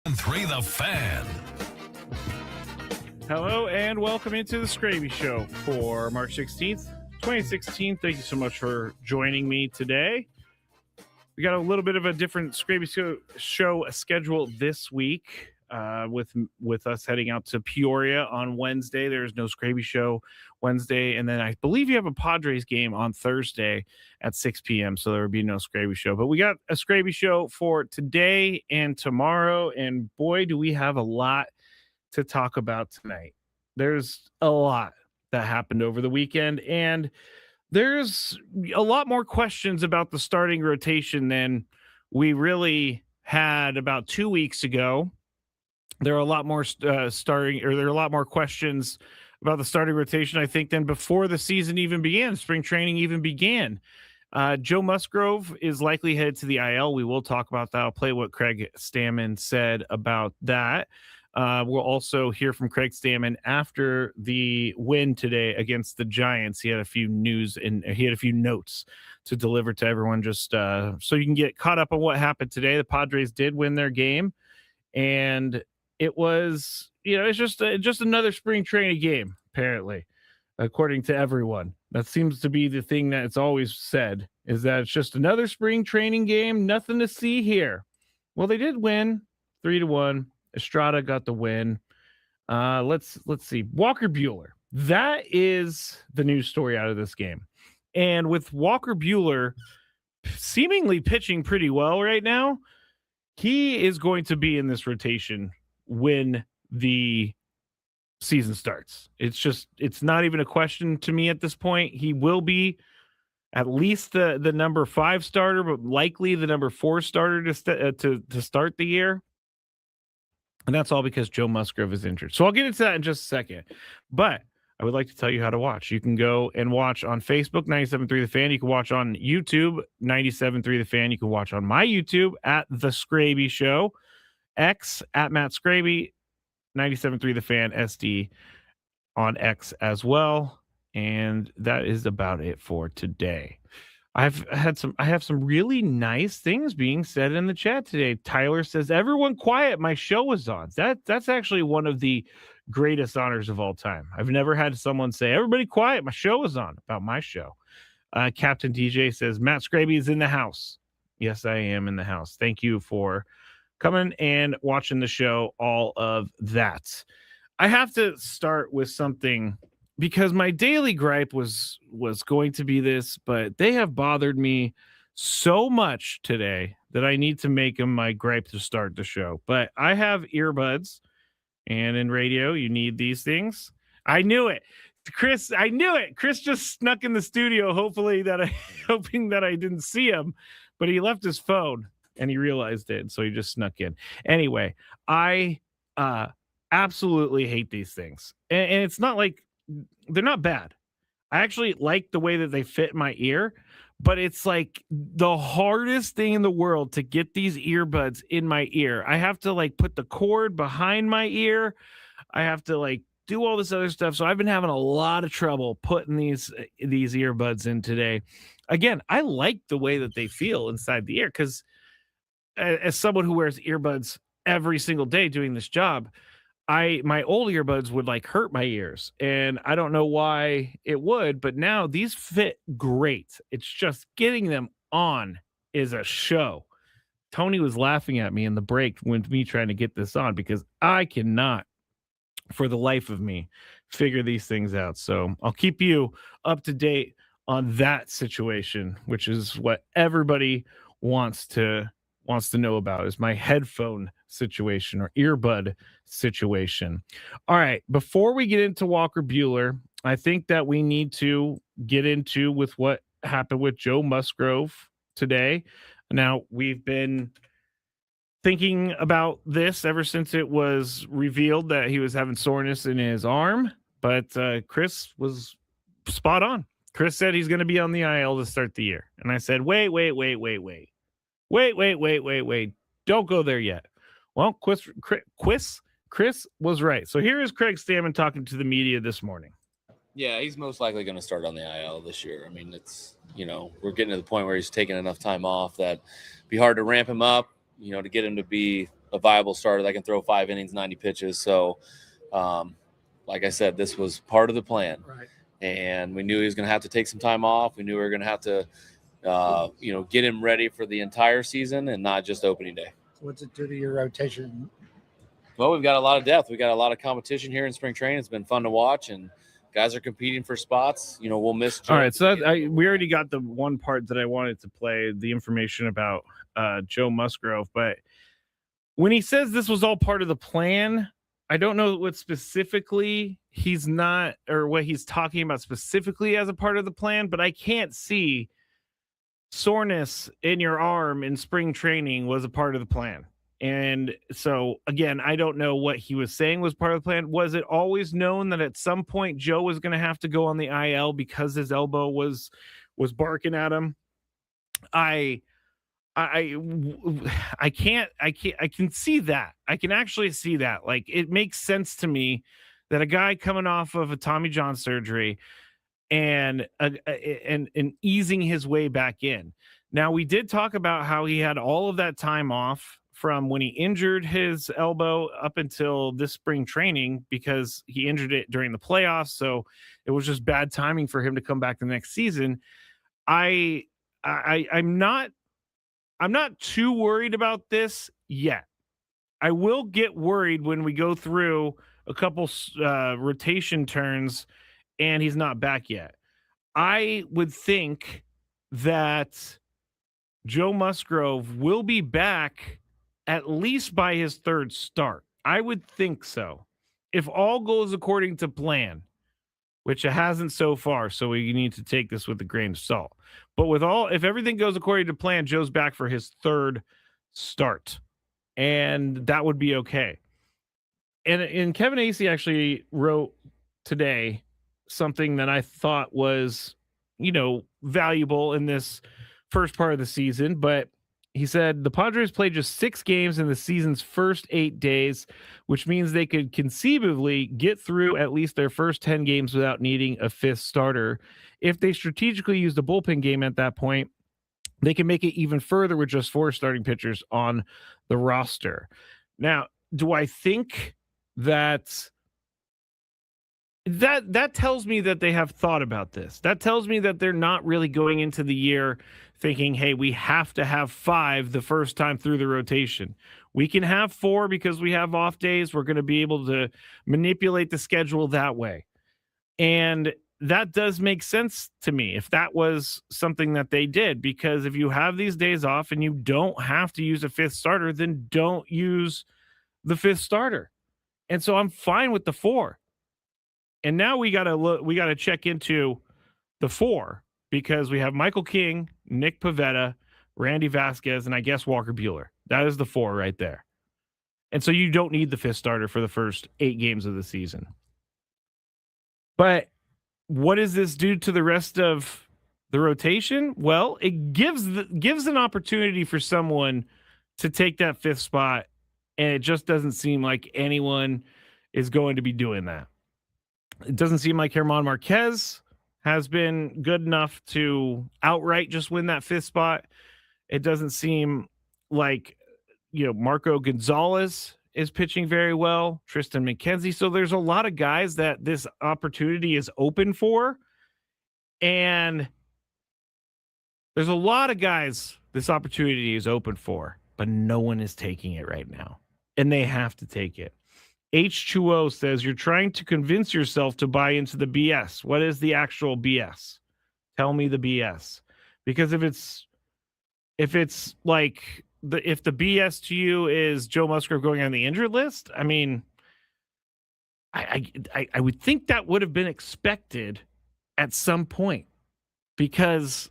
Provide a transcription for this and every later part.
93 The Fan. Hello and welcome into the Skraby Show for March 16th, 2016. Thank you so much for joining me today. We got a little bit of a different Skraby show schedule this week with us heading out to Peoria on Wednesday. There's no Skraby Show Wednesday, and then I believe you have a Padres game on Thursday at 6 p.m., so there will be no Skraby Show. But we got a Skraby Show for today and tomorrow, and boy, do we have a lot to talk about tonight. There's a lot that happened over the weekend, and there's a lot more questions about the starting rotation than we really had about 2 weeks ago. There are a lot more there are a lot more questions about the starting rotation, I think, than before the season even began, spring training even began. Joe Musgrove is likely headed to the IL. We will talk about that. I'll play what Craig Stammen said about that. We'll also hear from Craig Stammen after the win today against the Giants. He had a few notes to deliver to everyone, just so you can get caught up on what happened today. The Padres did win their game, and it was, it's just another spring training game, apparently, according to everyone. That seems to be the thing that it's always said, is that it's just another spring training game, nothing to see here. Well, they did win 3-1. Estrada got the win. Let's see. Walker Buehler. That is the news story out of this game. And with Walker Buehler seemingly pitching pretty well right now, he is going to be in this rotation when the season starts. It's not even a question to me at this point. He will be at least the number 5 starter, but likely the number 4 starter to start the year. And that's all because Joe Musgrove is injured. So I'll get into that in just a second. But I would like to tell you how to watch. You can go and watch on Facebook, 97.3 The Fan. You can watch on YouTube, 97.3 The Fan. You can watch on my YouTube at The Skraby Show. X at Matt Skraby, 97.3 The Fan SD on X as well. And that is about it for today. I have some really nice things being said in the chat today. Tyler says, "Everyone quiet, my show is on." That's actually one of the greatest honors of all time. I've never had someone say, "Everybody quiet, my show is on," about my show. Captain DJ says, "Matt Skraby is in the house." Yes, I am in the house. Thank you for coming and watching the show, all of that. I have to start with something, because my daily gripe was going to be this, but they have bothered me so much today that I need to make them my gripe to start the show. But I have earbuds, and in radio, you need these things. I knew it. Chris, I knew it. Chris just snuck in the studio, hoping that I didn't see him, but he left his phone and he realized it, so he just snuck in. Anyway, I absolutely hate these things. And it's not like they're not bad. I actually like the way that they fit my ear, but it's like the hardest thing in the world to get these earbuds in my ear. I have to put the cord behind my ear. I have to do all this other stuff. So I've been having a lot of trouble putting these earbuds in today. Again, I like the way that they feel inside the ear, because as someone who wears earbuds every single day doing this job, my old earbuds would hurt my ears, and I don't know why it would, but now these fit great. It's just getting them on is a show. Tony was laughing at me in the break when me trying to get this on, because I cannot, for the life of me, figure these things out. So I'll keep you up to date on that situation, which is what everybody wants to know about, is my headphone situation or earbud situation. All right, before we get into Walker Buehler, I think that we need to get into with what happened with Joe Musgrove today. Now, we've been thinking about this ever since it was revealed that he was having soreness in his arm, but Chris was spot on. Chris said he's going to be on the IL to start the year. And I said, wait. Don't go there yet. Well, Chris was right. So here is Craig Stammen talking to the media this morning. Yeah, he's most likely going to start on the IL this year. I mean, it's, we're getting to the point where he's taking enough time off that it'd be hard to ramp him up, to get him to be a viable starter that can throw 5 innings, 90 pitches. So, like I said, this was part of the plan. Right. And we knew he was going to have to take some time off. We knew we were going to have to, get him ready for the entire season and not just opening day. What's it do to your rotation? Well, we've got a lot of depth. We've got a lot of competition here in spring training. It's been fun to watch, and guys are competing for spots. We'll miss Joe. All right, so we already got the one part that I wanted to play, the information about Joe Musgrove. But when he says this was all part of the plan, I don't know what specifically he's not, or what he's talking about specifically as a part of the plan, but I can't see soreness in your arm in spring training was a part of the plan. And so, again, I don't know what he was saying was part of the plan. Was it always known that at some point Joe was going to have to go on the IL because his elbow was barking at him? I can see that. I can actually see that. Like, it makes sense to me that a guy coming off of a Tommy John surgery and easing his way back in. Now, we did talk about how he had all of that time off from when he injured his elbow up until this spring training because he injured it during the playoffs. So it was just bad timing for him to come back the next season. I'm not too worried about this yet. I will get worried when we go through a couple rotation turns and he's not back yet. I would think that Joe Musgrove will be back at least by his third start. I would think so. If all goes according to plan, which it hasn't so far, so we need to take this with a grain of salt. But if everything goes according to plan, Joe's back for his third start, and that would be okay. And Kevin Acey actually wrote today something that I thought was, valuable in this first part of the season, but he said the Padres played just 6 games in the season's first 8 days, which means they could conceivably get through at least their first 10 games without needing a 5th starter. If they strategically used a bullpen game at that point, they can make it even further with just 4 starting pitchers on the roster. Now, do I think that tells me that they have thought about this? That tells me that they're not really going into the year thinking, hey, we have to have 5 the first time through the rotation. We can have 4 because we have off days. We're going to be able to manipulate the schedule that way. And that does make sense to me if that was something that they did, because if you have these days off and you don't have to use a 5th starter, then don't use the 5th starter. And so I'm fine with the 4. And now we got to check into the 4, because we have Michael King, Nick Pivetta, Randy Vasquez, and I guess Walker Buehler. That is the 4 right there. And so you don't need the 5th starter for the first 8 games of the season. But what does this do to the rest of the rotation? Well, it gives an opportunity for someone to take that 5th spot, and it just doesn't seem like anyone is going to be doing that. It doesn't seem like Germán Marquez has been good enough to outright just win that 5th spot. It doesn't seem like, Marco Gonzalez is pitching very well, Tristan McKenzie. So there's a lot of guys that this opportunity is open for. And there's a lot of guys this opportunity is open for, but no one is taking it right now. And they have to take it. H2O says, you're trying to convince yourself to buy into the BS. What is the actual BS? Tell me the BS. Because if it's like if the BS to you is Joe Musgrove going on the injured list, I mean, I would think that would have been expected at some point, because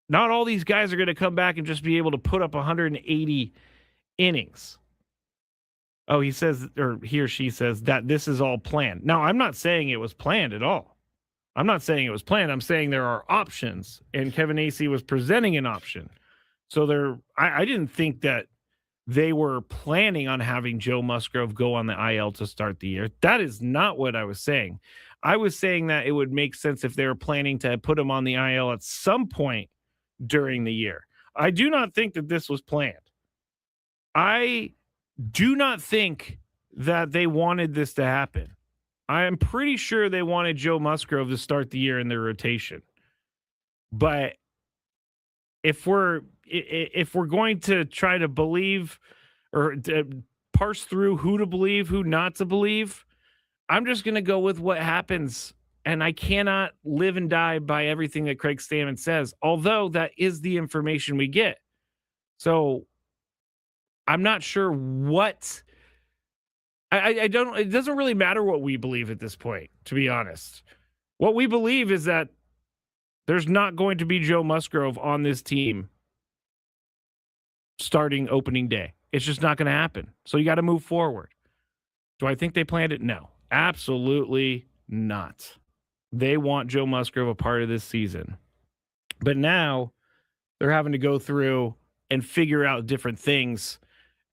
not all these guys are going to come back and just be able to put up 180 innings. Oh, he says, or he or she says, that this is all planned. Now, I'm not saying it was planned at all. I'm not saying it was planned. I'm saying there are options, and Kevin Acey was presenting an option. So I didn't think that they were planning on having Joe Musgrove go on the IL to start the year. That is not what I was saying. I was saying that it would make sense if they were planning to put him on the IL at some point during the year. I do not think that this was planned. I do not think that they wanted this to happen. I am pretty sure they wanted Joe Musgrove to start the year in their rotation. But if we're going to try to believe or to parse through who to believe, who not to believe, I'm just going to go with what happens. And I cannot live and die by everything that Craig Stammen says, although that is the information we get. So I'm not sure what I don't. It doesn't really matter what we believe at this point, to be honest. What we believe is that there's not going to be Joe Musgrove on this team starting opening day. It's just not going to happen. So you got to move forward. Do I think they planned it? No, absolutely not. They want Joe Musgrove a part of this season. But now they're having to go through and figure out different things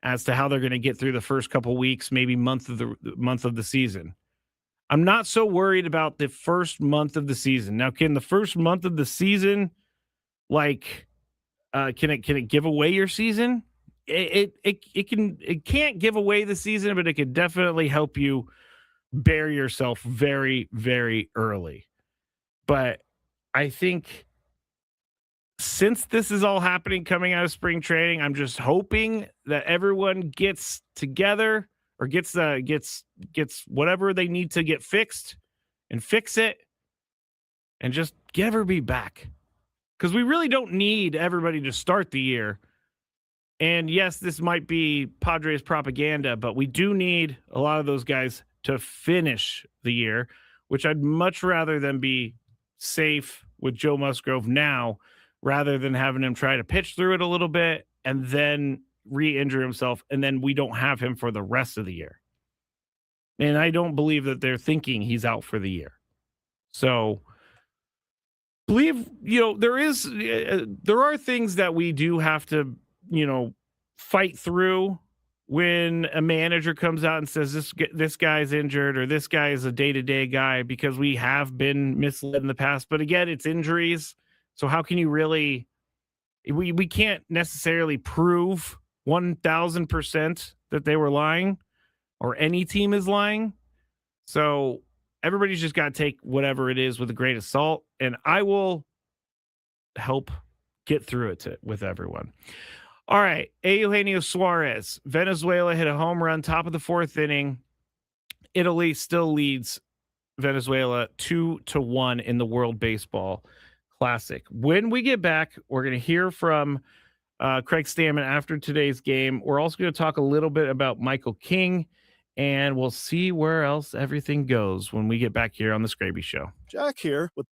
as to how they're going to get through the first couple weeks, maybe month of the season. I'm not so worried about the first month of the season. Now, can the first month of the season, like, can it give away your season? It can't give away the season, but it could definitely help you bury yourself very, very early. But I think since this is all happening coming out of spring training, I'm just hoping that everyone gets together or gets whatever they need to get fixed and fix it and just get everybody back. Because we really don't need everybody to start the year. And yes, this might be Padres propaganda, but we do need a lot of those guys to finish the year, which I'd much rather than be safe with Joe Musgrove now rather than having him try to pitch through it a little bit and then re-injure himself, and then we don't have him for the rest of the year. And I don't believe that they're thinking he's out for the year. So believe, there are things that we do have to, fight through when a manager comes out and says this guy's injured or this guy is a day-to-day guy, because we have been misled in the past. But again, it's injuries. So how can you really, we can't necessarily prove 1,000% that they were lying or any team is lying. So everybody's just got to take whatever it is with a grain of salt, and I will help get through it with everyone. All right. Eugenio Suarez, Venezuela hit a home run, top of the fourth inning. Italy still leads Venezuela 2-1 in the World Baseball Classic. When we get back, we're going to hear from Craig Stammen after today's game. We're also going to talk a little bit about Michael King, and we'll see where else everything goes when we get back here on the Skraby Show. Jack here with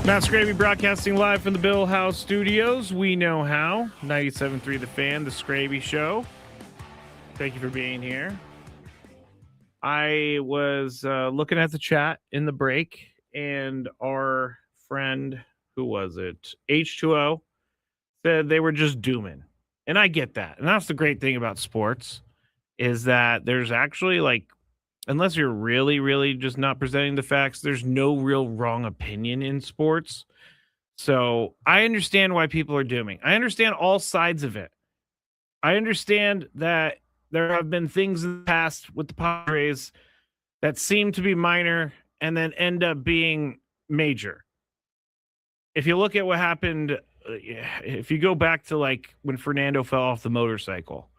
Matt Skraby broadcasting live from the Bill House Studios. We know how. 97.3 The Fan, The Skraby Show. Thank you for being here. I was looking at the chat in the break, and our friend, who was it? H2O, said they were just dooming. And I get that. And that's the great thing about sports, is that there's actually, like, unless you're really, really just not presenting the facts, there's no real wrong opinion in sports. So I understand why people are dooming. I understand all sides of it. I understand that there have been things in the past with the Padres that seem to be minor and then end up being major. If you look at what happened, if you go back to like when Fernando fell off the motorcycle,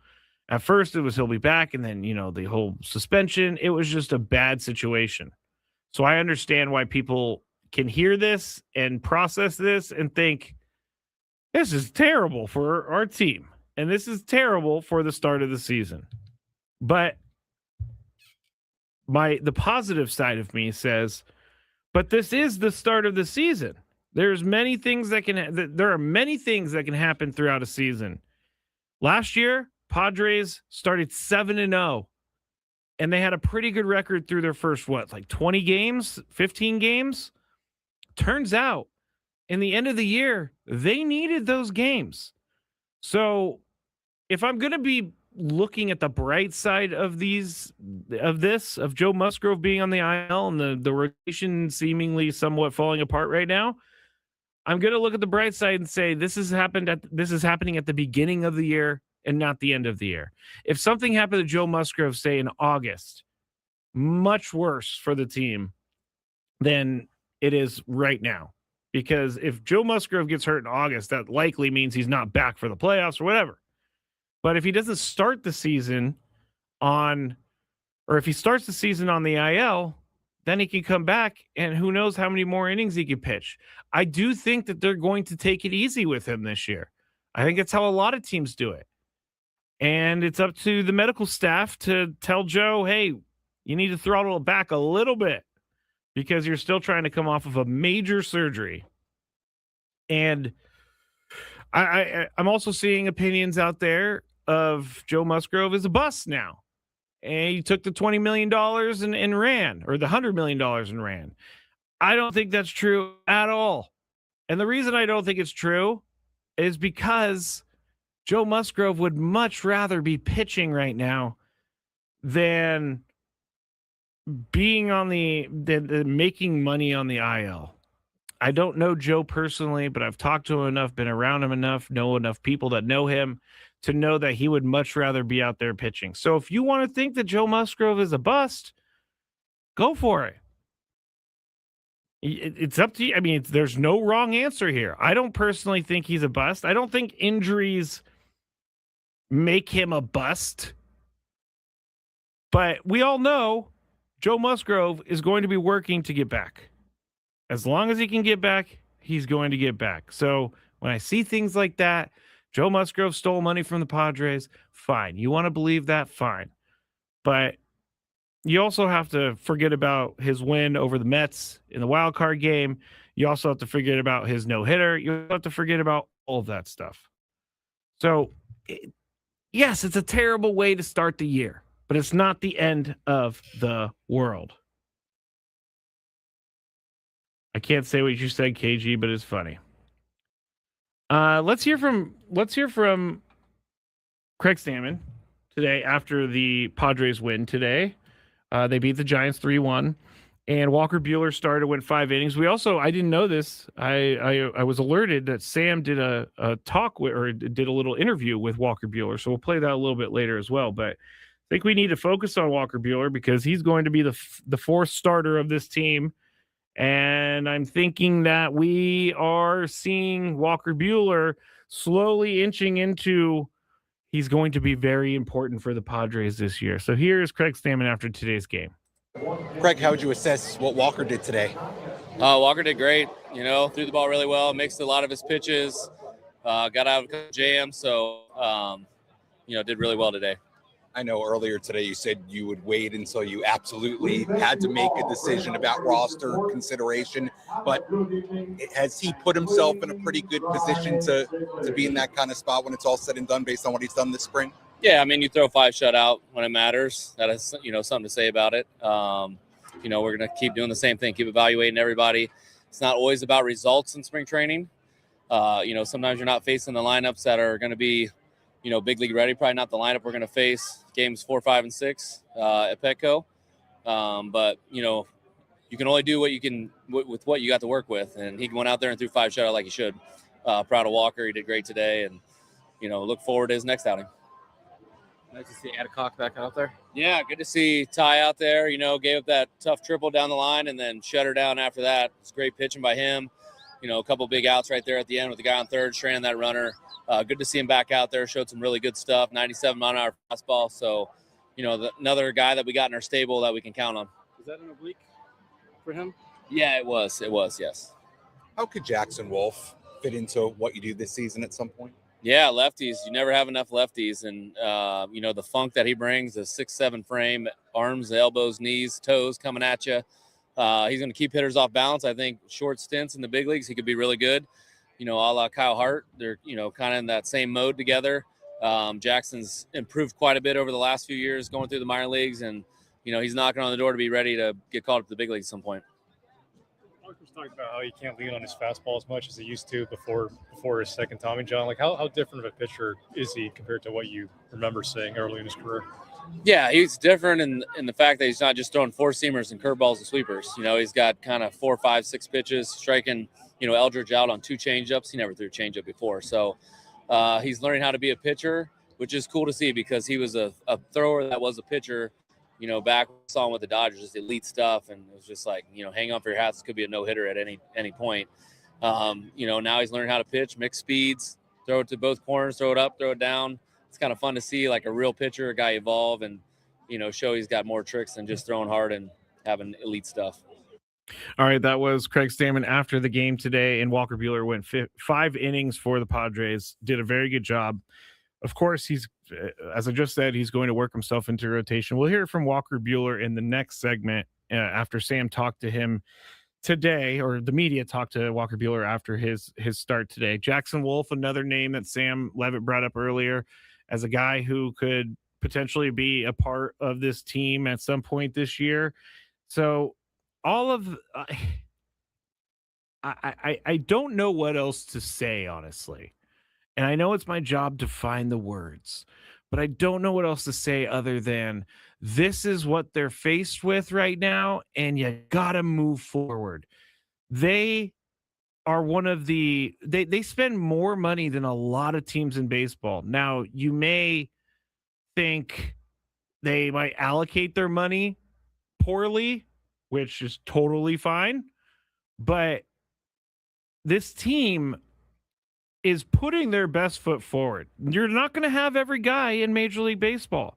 at first it was he'll be back, and then, the whole suspension, it was just a bad situation. So I understand why people can hear this and process this and think, this is terrible for our team, and this is terrible for the start of the season. But the positive side of me says, but this is the start of the season. There are many things that can happen throughout a season. Last year, Padres started 7-0, and they had a pretty good record through their first 20 games, 15 games. Turns out, in the end of the year, they needed those games. So, if I'm going to be looking at the bright side of of Joe Musgrove being on the IL and the rotation seemingly somewhat falling apart right now, I'm going to look at the bright side and say this is happening at the beginning of the year and not the end of the year. If something happened to Joe Musgrove, say in August, much worse for the team than it is right now. Because if Joe Musgrove gets hurt in August, that likely means he's not back for the playoffs or whatever. But if he doesn't start the season if he starts the season on the IL, then he can come back, and who knows how many more innings he can pitch. I do think that they're going to take it easy with him this year. I think it's how a lot of teams do it. And it's up to the medical staff to tell Joe, hey, you need to throttle it back a little bit because you're still trying to come off of a major surgery. And I'm also seeing opinions out there of Joe Musgrove is a bust now. And he took the $20 million and ran, or the $100 million and ran. I don't think that's true at all. And the reason I don't think it's true is because Joe Musgrove would much rather be pitching right now than being than making money on the IL. I don't know Joe personally, but I've talked to him enough, been around him enough, know enough people that know him to know that he would much rather be out there pitching. So if you want to think that Joe Musgrove is a bust, go for it. It's up to you. I mean, there's no wrong answer here. I don't personally think he's a bust. I don't think injuries make him a bust. But we all know Joe Musgrove is going to be working to get back. As long as he can get back, he's going to get back. So when I see things like that, Joe Musgrove stole money from the Padres, fine. You want to believe that? Fine. But you also have to forget about his win over the Mets in the wild card game. You also have to forget about his no-hitter. You have to forget about all of that stuff. So, yes, it's a terrible way to start the year, but it's not the end of the world. I can't say what you said, KG, but it's funny. Let's hear from Craig Stammen today after the Padres win today. They beat the Giants 3-1, and Walker Buehler started, went 5 innings. I didn't know this. I was alerted that Sam did a talk with, or did a little interview with Walker Buehler. So we'll play that a little bit later as well. But I think we need to focus on Walker Buehler because he's going to be the fourth starter of this team. And I'm thinking that we are seeing Walker Buehler slowly inching into he's going to be very important for the Padres this year. So here's Craig Stammen after today's game. Craig, how would you assess what Walker did today? Walker did great. Threw the ball really well, mixed a lot of his pitches, got out of jam. So, did really well today. I know earlier today you said you would wait until you absolutely had to make a decision about roster consideration, but has he put himself in a pretty good position to be in that kind of spot when it's all said and done based on what he's done this spring? Yeah, I mean, you throw 5 shutout when it matters. That is, something to say about it. We're going to keep doing the same thing, keep evaluating everybody. It's not always about results in spring training. Sometimes you're not facing the lineups that are going to be, big league ready. Probably not the lineup we're going to face games 4, 5, and 6 at Petco. But you can only do what you can with what you got to work with. And he went out there and threw 5 shutout like he should. Proud of Walker. He did great today. And, look forward to his next outing. Nice to see Adcock back out there. Yeah, good to see Ty out there. Gave up that tough triple down the line and then shut her down after that. It's great pitching by him. A couple big outs right there at the end with the guy on third, straining that runner. Good to see him back out there. Showed some really good stuff. 97 mile-an-hour fastball. So, another guy that we got in our stable that we can count on. Is that an oblique for him? Yeah, it was. It was, yes. How could Jackson Wolf fit into what you do this season at some point? Yeah, lefties. You never have enough lefties. And, the funk that he brings, the 6'7" frame, arms, elbows, knees, toes coming at you. He's going to keep hitters off balance. I think short stints in the big leagues, he could be really good. A la Kyle Hart. They're, kind of in that same mode together. Jackson's improved quite a bit over the last few years going through the minor leagues. And, he's knocking on the door to be ready to get called up to the big leagues at some point. Marcus talked about how he can't lean on his fastball as much as he used to before his second Tommy John. Like, how different of a pitcher is he compared to what you remember seeing early in his career? Yeah, he's different in the fact that he's not just throwing 4-seamers and curveballs and sweepers. He's got kind of 4, 5, 6 pitches, striking, Eldridge out on 2 changeups. He never threw a changeup before. So he's learning how to be a pitcher, which is cool to see because he was a thrower that was a pitcher, back when I saw him with the Dodgers, just elite stuff. And it was just like, hang on for your hats. This could be a no-hitter at any point. Now he's learning how to pitch, mix speeds, throw it to both corners, throw it up, throw it down. It's kind of fun to see like a real pitcher, a guy evolve and, show he's got more tricks than just throwing hard and having elite stuff. All right, that was Craig Stammen after the game today, and Walker Buehler went 5 innings for the Padres, did a very good job. Of course, he's, as I just said, he's going to work himself into rotation. We'll hear from Walker Buehler in the next segment after Sam talked to him today, or the media talked to Walker Buehler after his start today. Jackson Wolf, another name that Sam Levitt brought up earlier as a guy who could potentially be a part of this team at some point this year. So all of I don't know what else to say, honestly. And I know it's my job to find the words, but I don't know what else to say other than this is what they're faced with right now, and you gotta move forward. They are one of the they spend more money than a lot of teams in baseball. Now, you may think they might allocate their money poorly, which is totally fine, but this team is putting their best foot forward. You're not going to have every guy in Major League Baseball.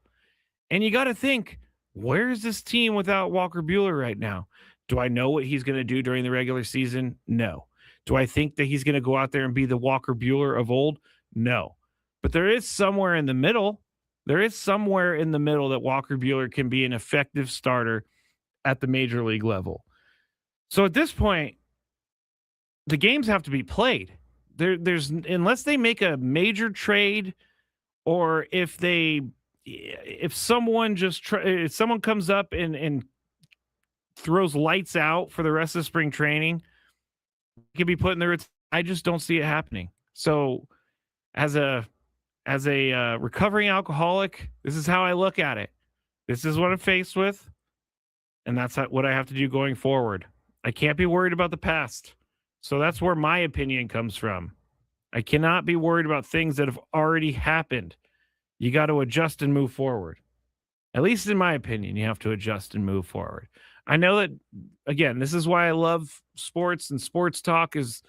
And you got to think, where is this team without Walker Buehler right now? Do I know what he's going to do during the regular season? No. Do I think that he's going to go out there and be the Walker Buehler of old? No. But there is somewhere in the middle. There is somewhere in the middle that Walker Buehler can be an effective starter at the Major League level. So at this point, the games have to be played. There's unless they make a major trade, or if someone if someone comes up and throws lights out for the rest of spring training, it could be put in there. I just don't see it happening. So as a recovering alcoholic, this is how I look at it. This is what I'm faced with, and that's what I have to do going forward. I can't be worried about the past. So that's where my opinion comes from. I cannot be worried about things that have already happened. You got to adjust and move forward. At least in my opinion, you have to adjust and move forward. I know that, again, this is why I love sports, and sports talk is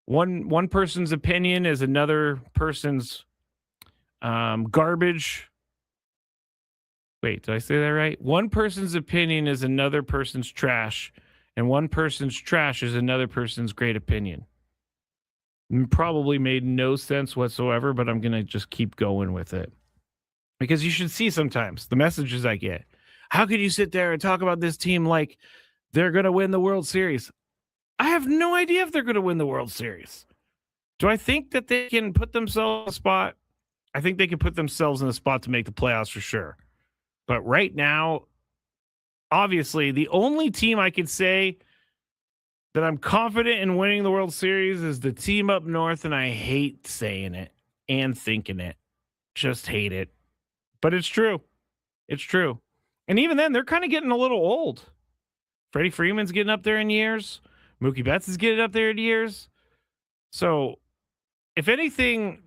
one person's opinion is another person's garbage. Wait, did I say that right? One person's opinion is another person's trash, and one person's trash is another person's great opinion. Probably made no sense whatsoever, but I'm going to just keep going with it. Because you should see sometimes the messages I get. How could you sit there and talk about this team like they're going to win the World Series? I have no idea if they're going to win the World Series. Do I think that they can put themselves in a spot? I think they can put themselves in a spot to make the playoffs for sure. But right now, obviously, the only team I could say that I'm confident in winning the World Series is the team up north, and I hate saying it and thinking it. Just hate it. But it's true. It's true. And even then, they're kind of getting a little old. Freddie Freeman's getting up there in years. Mookie Betts is getting up there in years. So, if anything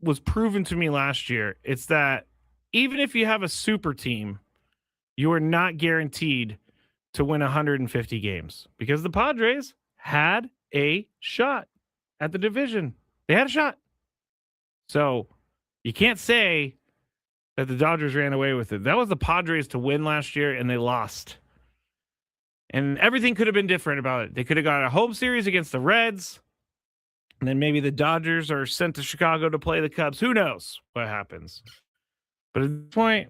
was proven to me last year, it's that even if you have a super team, you are not guaranteed to win 150 games because the Padres had a shot at the division. They had a shot. So, you can't say that the Dodgers ran away with it. That was the Padres to win last year, and they lost. And everything could have been different about it. They could have got a home series against the Reds, and then maybe the Dodgers are sent to Chicago to play the Cubs. Who knows what happens? But at this point,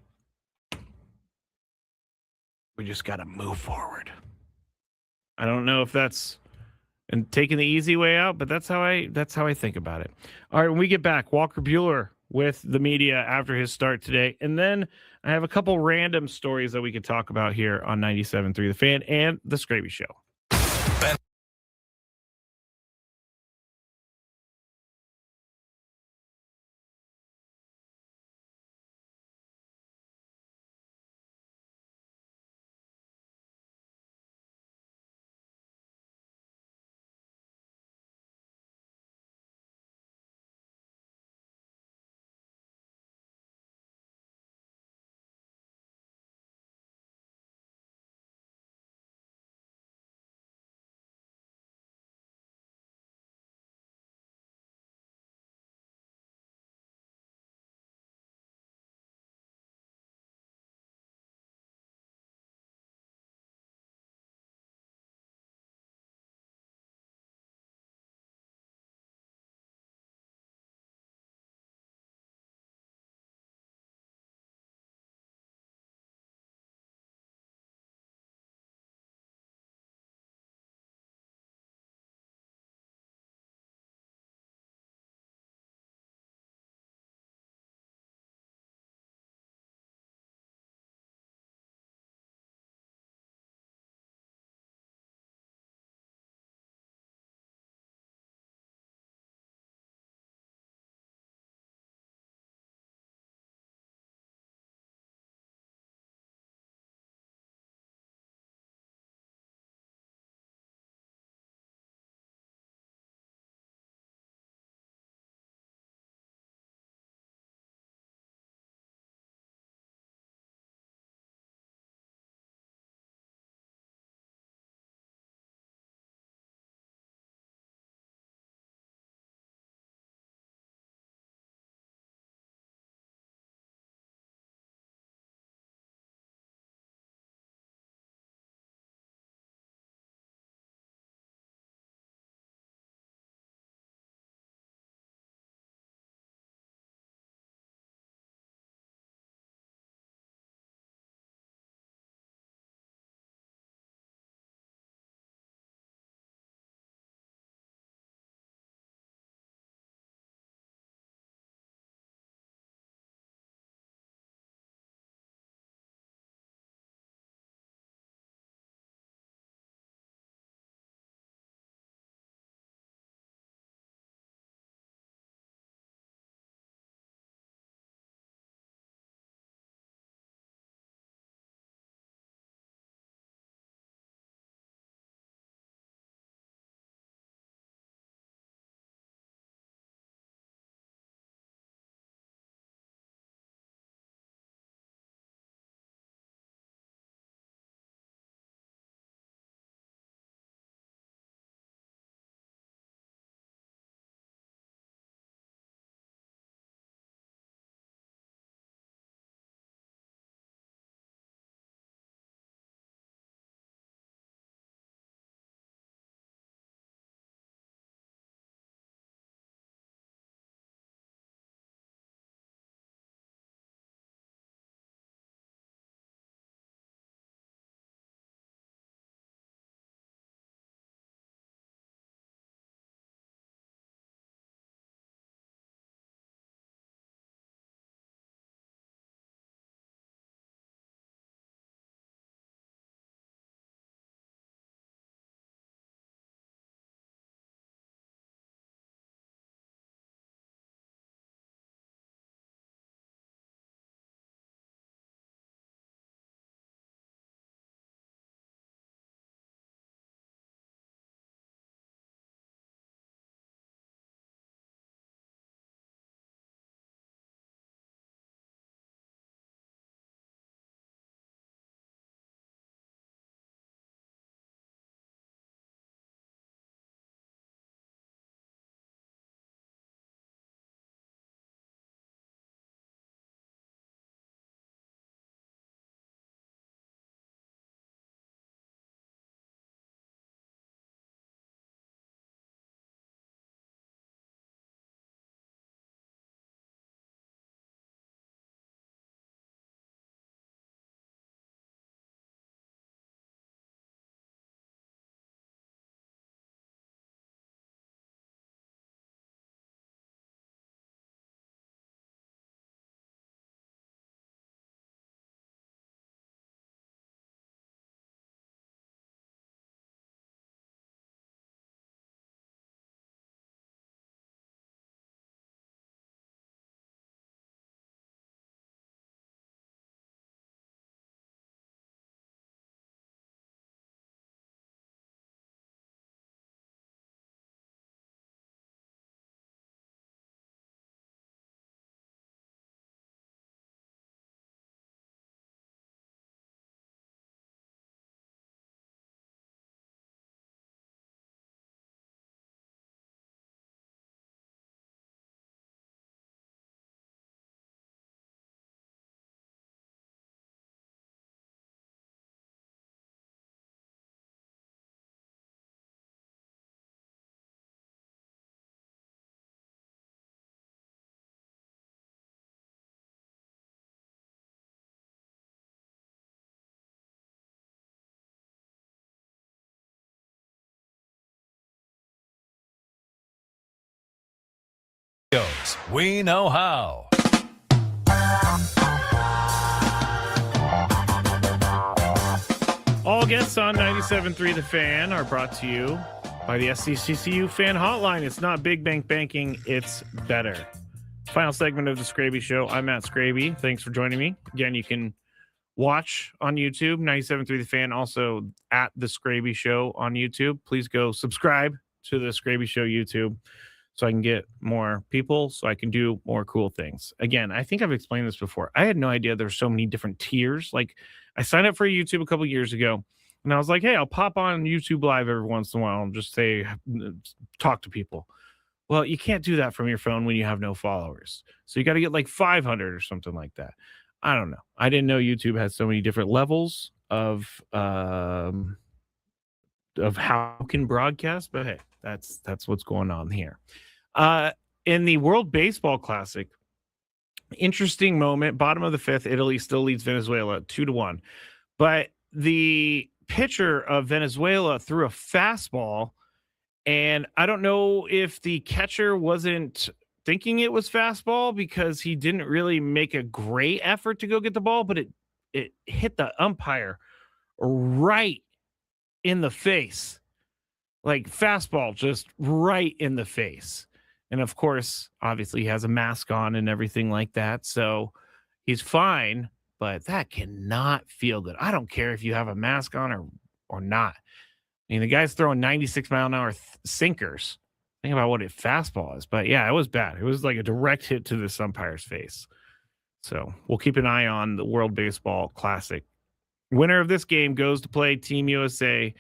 we just got to move forward. I don't know if that's and taking the easy way out, but that's how I think about it. All right, when we get back, Walker Buehler with the media after his start today. And then I have a couple random stories that we could talk about here on 97.3 The Fan and The Skraby Show. Aztecs, we know how. All guests on 97.3 The Fan are brought to you by the SCCCU Fan Hotline. It's not big bank banking, it's better. Final segment of the Skraby Show. I'm Matt Skraby. Thanks for joining me. Again, you can watch on YouTube, 97.3 The Fan, also at the Skraby Show on YouTube. Please go subscribe to the Skraby Show YouTube so I can get more people, so I can do more cool things. Again, I think I've explained this before. I had no idea there's so many different tiers. Like, I signed up for YouTube a couple years ago, and I was like, hey, I'll pop on YouTube Live every once in a while and just say, talk to people. Well, you can't do that from your phone when you have no followers. So you got to get like 500 or something like that. I don't know. I didn't know YouTube has so many different levels of how you can broadcast, but hey, that's what's going on here. In the World Baseball Classic, interesting moment, bottom of the fifth, Italy still leads Venezuela 2-1. But the pitcher of Venezuela threw a fastball, and I don't know if the catcher wasn't thinking it was fastball because he didn't really make a great effort to go get the ball, but it hit the umpire right in the face. Like fastball, just right in the face. And of course, obviously he has a mask on and everything like that. So he's fine, but that cannot feel good. I don't care if you have a mask on or not. I mean, the guy's throwing 96-mile-an-hour sinkers. Think about what a fastball is. But yeah, it was bad. It was like a direct hit to this umpire's face. So we'll keep an eye on the World Baseball Classic. Winner of this game goes to play Team USA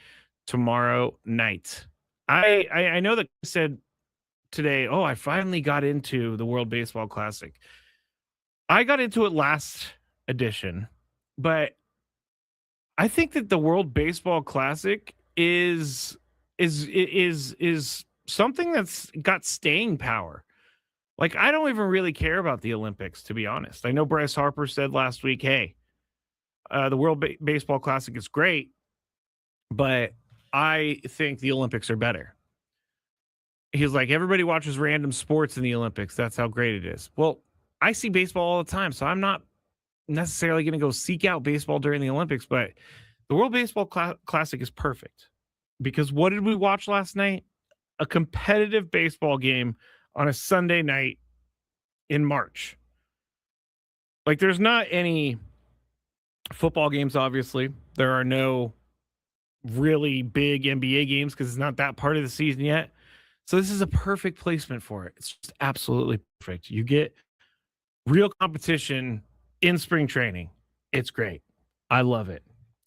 tomorrow night. I know that Chris said today, I finally got into the World Baseball Classic. I got into it last edition, but I think that the World Baseball Classic is something that's got staying power. Like, I don't even really care about the Olympics, to be honest. I know Bryce Harper said last week, hey, the World Baseball Classic is great, but I think the Olympics are better. He's like, everybody watches random sports in the Olympics. That's how great it is. Well, I see baseball all the time, so I'm not necessarily going to go seek out baseball during the Olympics, but the World Baseball Classic is perfect because what did we watch last night? A competitive baseball game on a Sunday night in March. Like, there's not any football games, obviously. There are no really big NBA games because it's not that part of the season yet. So this is a perfect placement for it. It's just absolutely perfect. You get real competition in spring training. It's great. I love it.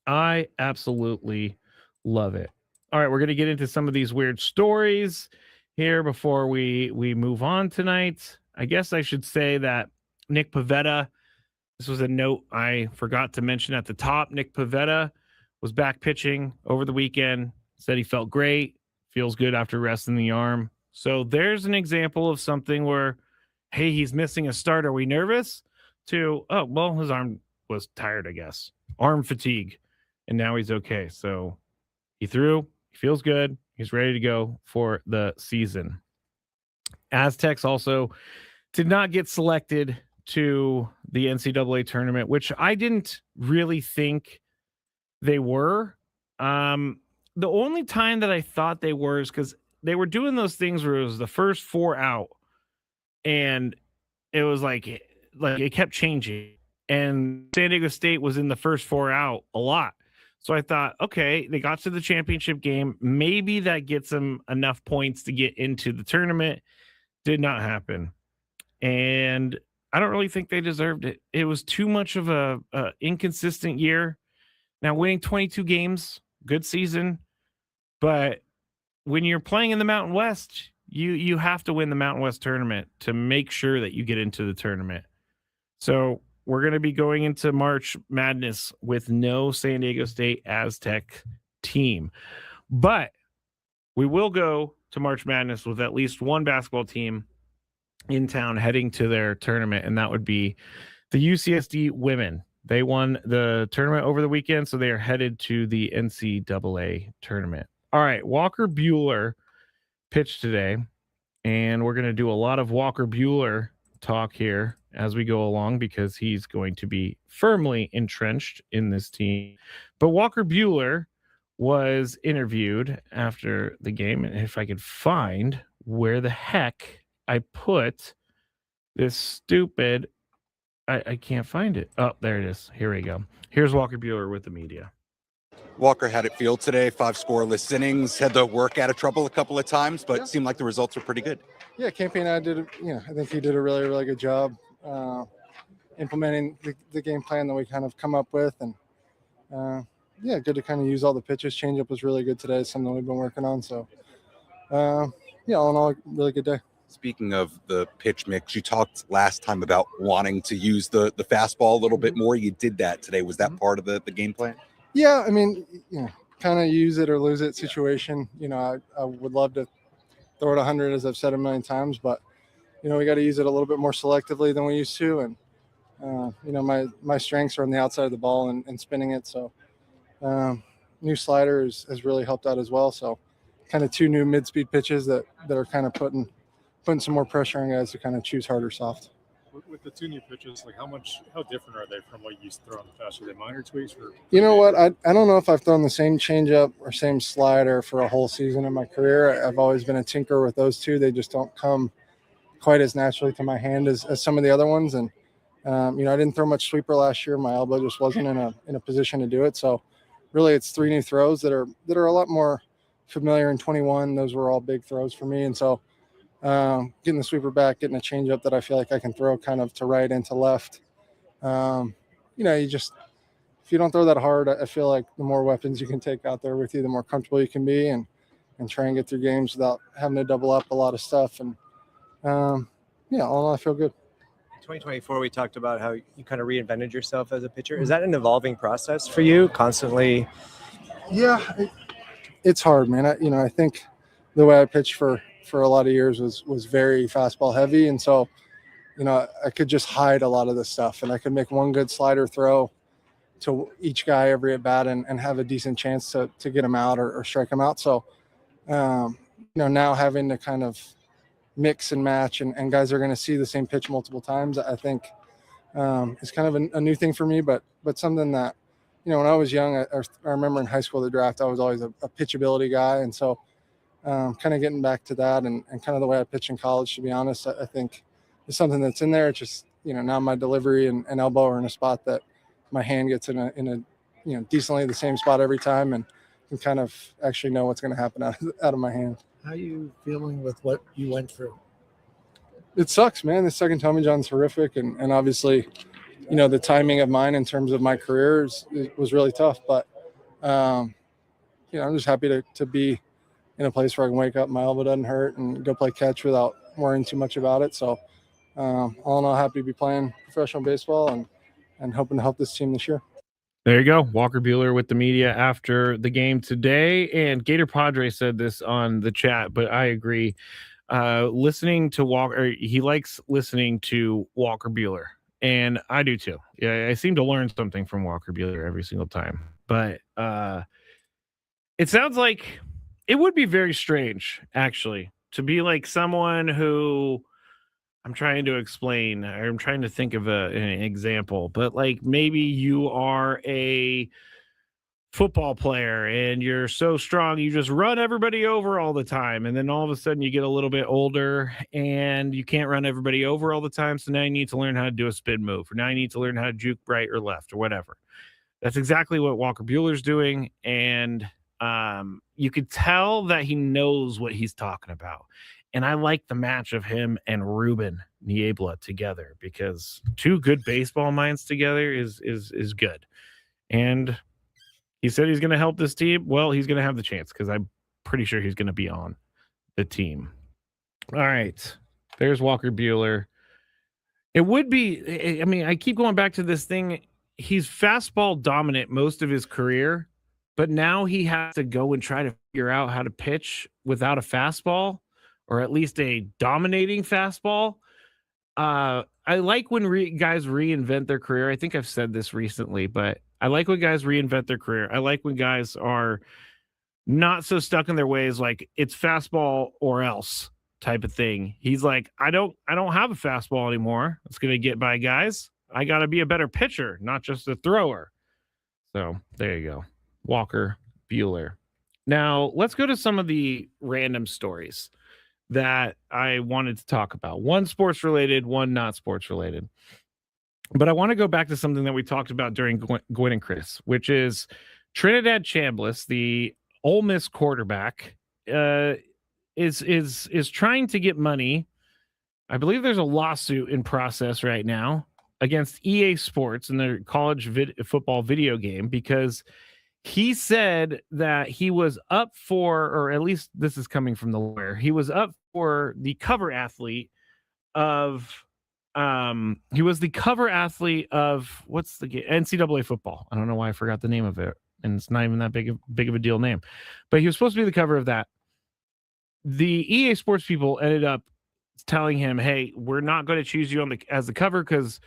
I absolutely love it. All right, we're going to get into some of these weird stories here before we move on tonight. I guess I should say that Nick Pivetta, this was a note I forgot to mention at the top. Nick Pivetta was back pitching over the weekend, said he felt great, feels good after resting the arm. So there's an example of something where, hey, he's missing a start. Are we nervous? To, oh, well, his arm was tired, I guess. Arm fatigue. And now he's okay. So he threw. He feels good. He's ready to go for the season. Aztecs also did not get selected to the NCAA tournament, which I didn't really think they were. The only time that I thought they were is because they were doing those things where it was the first four out, and it was like it kept changing. And San Diego State was in the first four out a lot. So I thought, okay, they got to the championship game. Maybe that gets them enough points to get into the tournament. Did not happen. And I don't really think they deserved it. It was too much of a inconsistent year. Now, winning 22 games, good season. But when you're playing in the Mountain West, you have to win the Mountain West tournament to make sure that you get into the tournament. So we're going to be going into March Madness with no San Diego State Aztec team. But we will go to March Madness with at least one basketball team in town heading to their tournament, and that would be the UCSD women. They won the tournament over the weekend, so they are headed to the NCAA tournament. All right, Walker Buehler pitched today. And we're going to do a lot of Walker Buehler talk here as we go along because he's going to be firmly entrenched in this team. But Walker Buehler was interviewed after the game. And if I could find where the heck I put this stupid, I can't find it. Oh, there it is. Here we go. Here's Walker Buehler with the media. Walker had it field today, 5 scoreless innings, had to work out of trouble a couple of times, but seemed like the results were pretty good. Yeah, Campy and I did, I think he did a really, really good job implementing the game plan that we kind of come up with. And, good to kind of use all the pitches. Changeup was really good today. It's something we've been working on. So, all in all, really good day. Speaking of the pitch mix, you talked last time about wanting to use the fastball a little bit more. You did that today. Was that part of the game plan? Yeah, I mean, kind of use it or lose it situation. I would love to throw it 100, as I've said a million times, but, we got to use it a little bit more selectively than we used to. And, my strengths are on the outside of the ball and spinning it. So new slider has really helped out as well. So kind of 2 new mid-speed pitches that are kind of putting some more pressure on guys to kind of choose hard or soft. With the 2 new pitches, like how different are they from what you used to throw in the past? Are they minor tweaks? You know what? I don't know if I've thrown the same changeup or same slider for a whole season in my career. I've always been a tinker with those 2. They just don't come quite as naturally to my hand as some of the other ones. And, I didn't throw much sweeper last year. My elbow just wasn't in a position to do it. So really it's 3 new throws that are a lot more familiar in 21. Those were all big throws for me. And so getting the sweeper back, getting a changeup that I feel like I can throw kind of to right and to left. You just, if you don't throw that hard, I feel like the more weapons you can take out there with you, the more comfortable you can be and try and get through games without having to double up a lot of stuff. And all in all, I feel good. 2024, we talked about how you kind of reinvented yourself as a pitcher. Is that an evolving process for you constantly? Yeah, it's hard, man. I think the way I pitched for a lot of years was very fastball heavy. And so, I could just hide a lot of this stuff and I could make one good slider throw to each guy every at bat and have a decent chance to get him out or strike him out. So, now having to kind of mix and match and guys are going to see the same pitch multiple times, I think is kind of a new thing for me, but something that, when I was young, I remember in high school, the draft, I was always a pitchability guy. And so kind of getting back to that and kind of the way I pitch in college, to be honest, I think is something that's in there. It's just, now my delivery and elbow are in a spot that my hand gets in a decently the same spot every time and can kind of actually know what's going to happen out of my hand. How are you feeling with what you went through? It sucks, man. The second Tommy John's horrific. And obviously, the timing of mine in terms of my career was really tough. But, I'm just happy to be in a place where I can wake up, my elbow doesn't hurt, and go play catch without worrying too much about it. So all in all, happy to be playing professional baseball and hoping to help this team this year. There you go. Walker Buehler with the media after the game today. And Gator Padre said this on the chat, but I agree. Listening to Walker, he likes listening to Walker Buehler. And I do too. Yeah, I seem to learn something from Walker Buehler every single time. But it sounds like it would be very strange, actually, to be like someone who I'm trying to explain, or I'm trying to think of an example, but like maybe you are a football player and you're so strong, you just run everybody over all the time. And then all of a sudden you get a little bit older and you can't run everybody over all the time. So now you need to learn how to do a spin move, or now you need to learn how to juke right or left or whatever. That's exactly what Walker Buehler's doing. And you could tell that he knows what he's talking about. And I like the match of him and Ruben Niebla together, because 2 good baseball minds together is good. And he said he's going to help this team. Well, he's going to have the chance, because I'm pretty sure he's going to be on the team. All right. There's Walker Buehler. It would be, I mean, I keep going back to this thing. He's fastball dominant most of his career, but now he has to go and try to figure out how to pitch without a fastball, or at least a dominating fastball. I like when guys reinvent their career. I think I've said this recently, but I like when guys reinvent their career. I like when guys are not so stuck in their ways, like it's fastball or else. type of thing. He's like, I don't have a fastball anymore. It's going to get by guys. I got to be a better pitcher, not just a thrower. So there you go. Walker Buehler. Now let's go to some of the random stories that I wanted to talk about. One sports related, one not sports related. But I want to go back to something that we talked about during Gwen and Chris, which is Trinidad Chambliss, the Ole Miss quarterback, is trying to get money. I believe there's a lawsuit in process right now against EA Sports and their college football video game because he said that he was up for, or at least this is coming from the lawyer, he was up for the cover athlete of he was the cover athlete of what's the game? NCAA football. I don't know why I forgot the name of it, and it's not even that big of a deal name, but he was supposed to be the cover of that. The EA Sports people ended up telling him, "Hey, we're not going to choose you as the cover because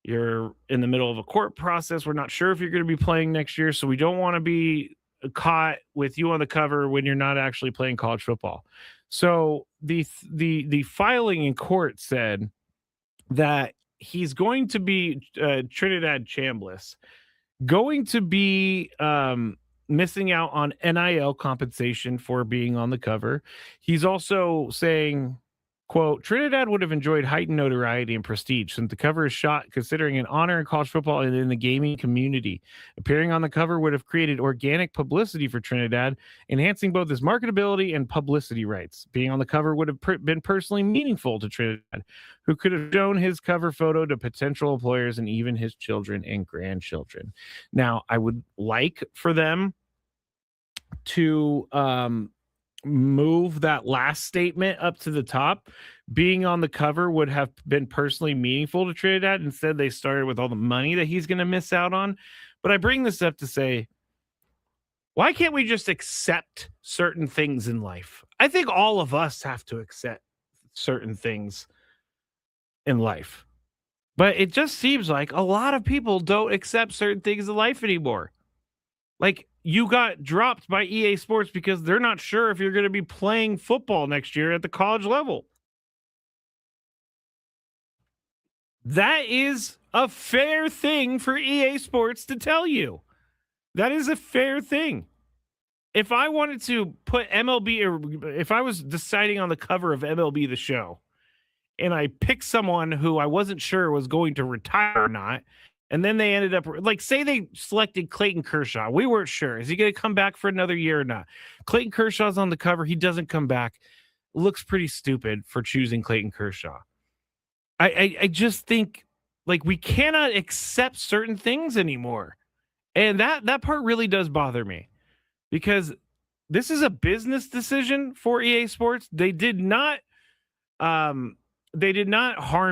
you're in the middle of a court process. We're not sure if you're going to be playing next year, so we don't want to be caught with you on the cover when you're not actually playing college football." So the filing in court said that he's going to be Trinidad Chambliss going to be missing out on NIL compensation for being on the cover. He's also saying, quote, Trinidad would have enjoyed heightened notoriety and prestige since the cover is shot considering an honor in college football and in the gaming community. Appearing on the cover would have created organic publicity for Trinidad, enhancing both his marketability and publicity rights. Being on the cover would have been personally meaningful to Trinidad, who could have shown his cover photo to potential employers and even his children and grandchildren. Now, I would like for them to move that last statement up to the top. Being on the cover would have been personally meaningful to Trinidad. Instead, they started with all the money that he's going to miss out on. But I bring this up to say, why can't we just accept certain things in life? I think all of us have to accept certain things in life. But it just seems like a lot of people don't accept certain things in life anymore. Like, you got dropped by EA Sports because they're not sure if you're going to be playing football next year at the college level. That is a fair thing for EA Sports to tell you. That is a fair thing. If I wanted to put MLB, or if I was deciding on the cover of MLB The Show, and I picked someone who I wasn't sure was going to retire or not, and then they ended up, like, say they selected Clayton Kershaw. We weren't sure. Is he going to come back for another year or not? Clayton Kershaw's on the cover. He doesn't come back. Looks pretty stupid for choosing Clayton Kershaw. I just think, like, we cannot accept certain things anymore. And that part really does bother me. Because this is a business decision for EA Sports. They did not harm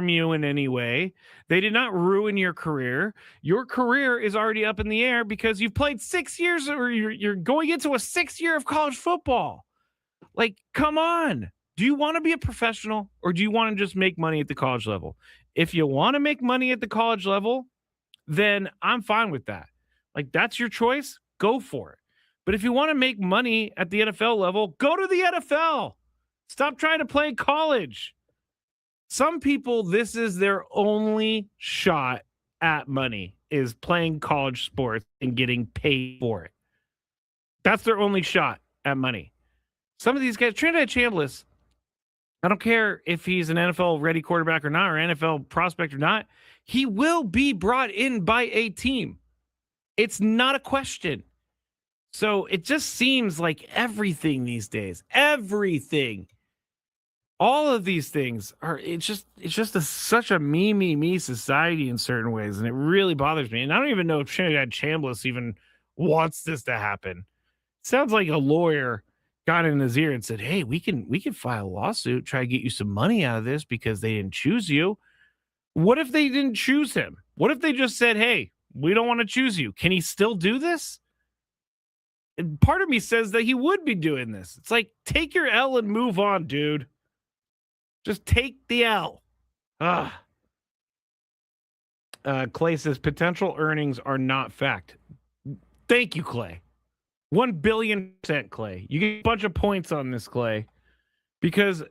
you in any way. They did not ruin your career. Your career is already up in the air because you've played 6 years, or you're going into a 6th year of college football. Like, come on. Do you want to be a professional, or do you want to just make money at the college level? If you want to make money at the college level, then I'm fine with that. Like, that's your choice. Go for it. But if you want to make money at the NFL level, go to the NFL. Stop trying to play college. Some people, this is their only shot at money, is playing college sports and getting paid for it. That's their only shot at money. Some of these guys, Trinidad Chambliss, I don't care if he's an NFL-ready quarterback or not, or NFL prospect or not, he will be brought in by a team. It's not a question. So it just seems like everything these days, everything, all of these things are, it's just such a me society in certain ways. And it really bothers me. And I don't even know if Trinidad Chambliss even wants this to happen. It sounds like a lawyer got in his ear and said, hey, we can file a lawsuit, try to get you some money out of this because they didn't choose you. What if they didn't choose him? What if they just said, hey, we don't want to choose you? Can he still do this? And part of me says that he would be doing this. It's like, take your L and move on, dude. Just take the L. Clay says potential earnings are not fact. Thank you, Clay. 1 billion%, Clay. You get a bunch of points on this, Clay, because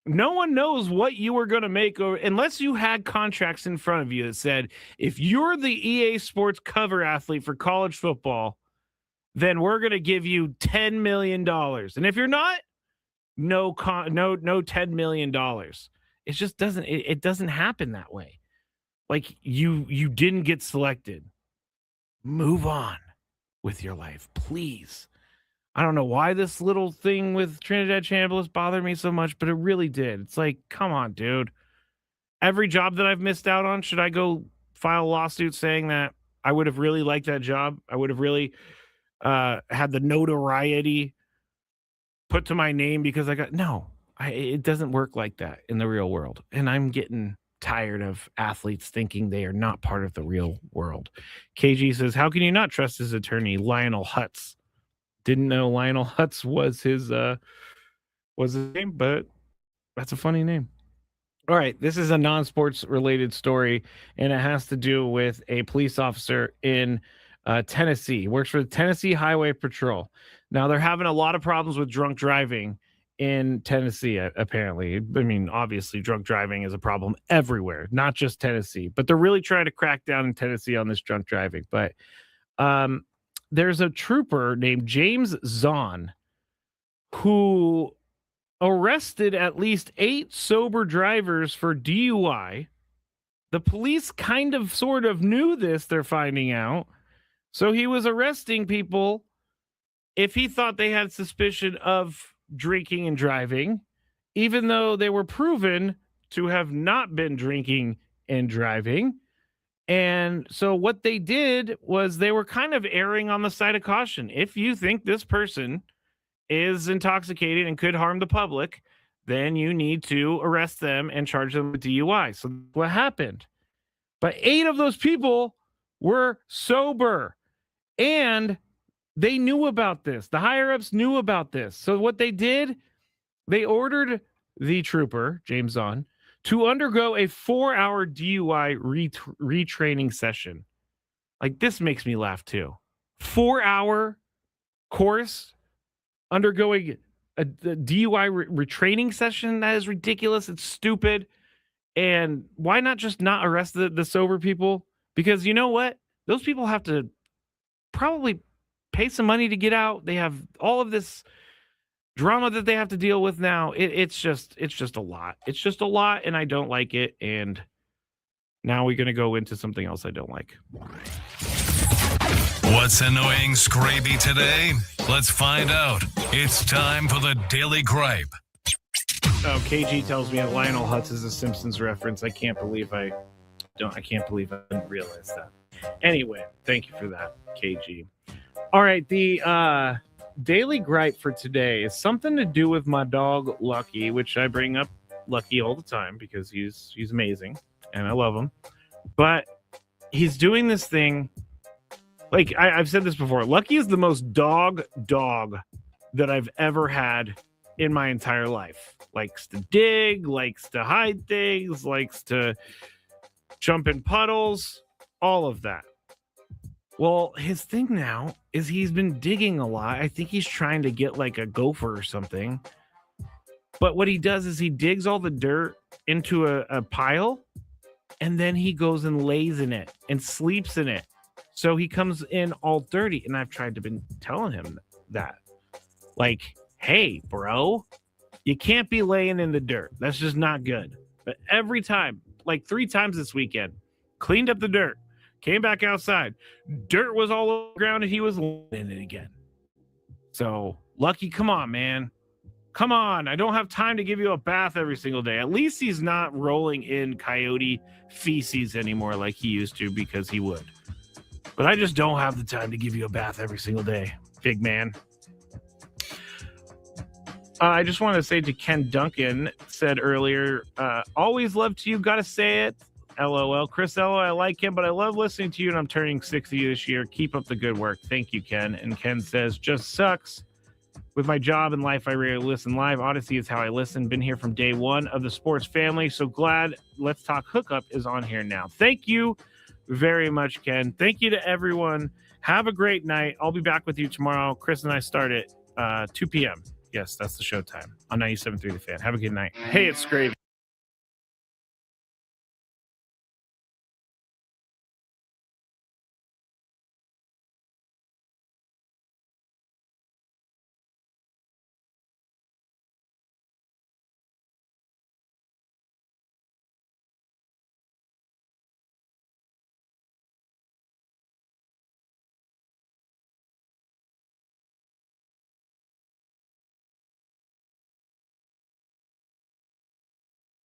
no one knows what you were going to make, or unless you had contracts in front of you that said, if you're the EA Sports cover athlete for college football, then we're going to give you $10 million. And if you're not, no $10 million. It just doesn't, it doesn't happen that way. Like you didn't get selected. Move on with your life, please. I don't know why this little thing with Trinidad Chambliss bothered me so much, but it really did. It's like, come on, dude. Every job that I've missed out on, should I go file a lawsuit saying that I would have really liked that job? I would have really had the notoriety put to my name because I got... No, it doesn't work like that in the real world. And I'm getting tired of athletes thinking they are not part of the real world. KG says, how can you not trust his attorney, Lionel Hutz? Didn't know Lionel Hutz was his name, but that's a funny name. All right, this is a non-sports related story, and it has to do with a police officer in Tennessee. He works for the Tennessee Highway Patrol. Now, they're having a lot of problems with drunk driving in Tennessee, apparently. I mean, obviously, drunk driving is a problem everywhere, not just Tennessee. But they're really trying to crack down in Tennessee on this drunk driving. But there's a trooper named James Zahn who arrested at least 8 sober drivers for DUI. The police kind of sort of knew this, they're finding out. So he was arresting people if he thought they had suspicion of drinking and driving, even though they were proven to have not been drinking and driving. And so what they did was they were kind of erring on the side of caution. If you think this person is intoxicated and could harm the public, then you need to arrest them and charge them with DUI. So what happened? But 8 of those people were sober, and they knew about this. The higher-ups knew about this. So what they did, they ordered the trooper, James Zahn, to undergo a 4-hour DUI retraining session. Like, this makes me laugh too. 4-hour course undergoing a DUI retraining session? That is ridiculous. It's stupid. And why not just not arrest the sober people? Because you know what? Those people have to probably pay some money to get out. They have all of this drama that they have to deal with now. It's just a lot. It's just a lot, and I don't like it. And now we're going to go into something else I don't like. What's annoying Skraby today? Let's find out. It's time for the Daily Gripe. Oh, KG tells me Lionel Hutz is a Simpsons reference. I can't believe I didn't realize that. Anyway, thank you for that, KG. All right, the Daily Gripe for today is something to do with my dog Lucky, which I bring up Lucky all the time because he's amazing and I love him. But he's doing this thing. Like I've said this before, Lucky is the most dog that I've ever had in my entire life. Likes to dig, likes to hide things, likes to jump in puddles, all of that. Well, his thing now is he's been digging a lot. I think he's trying to get like a gopher or something. But what he does is he digs all the dirt into a pile, and then he goes and lays in it and sleeps in it. So he comes in all dirty. And I've tried to been telling him that. Like, hey, bro, you can't be laying in the dirt. That's just not good. But every time, like 3 times this weekend, cleaned up the dirt. Came back outside. Dirt was all over the ground and he was laying in it again. So, Lucky, come on, man. Come on. I don't have time to give you a bath every single day. At least he's not rolling in coyote feces anymore like he used to, because he would. But I just don't have the time to give you a bath every single day, big man. I just want to say to Ken Duncan, said earlier, always love to you. Gotta say it. LOL. Chris Ello, I like him, but I love listening to you, and I'm turning 60 this year. Keep up the good work. Thank you, Ken. And Ken says, just sucks. With my job and life, I rarely listen live. Odyssey is how I listen. Been here from day one of the sports family. So glad Let's Talk Hookup is on here now. Thank you very much, Ken. Thank you to everyone. Have a great night. I'll be back with you tomorrow. Chris and I start at 2 p.m. Yes, that's the showtime on 97.3 The Fan. Have a good night. Hey, it's Skraby.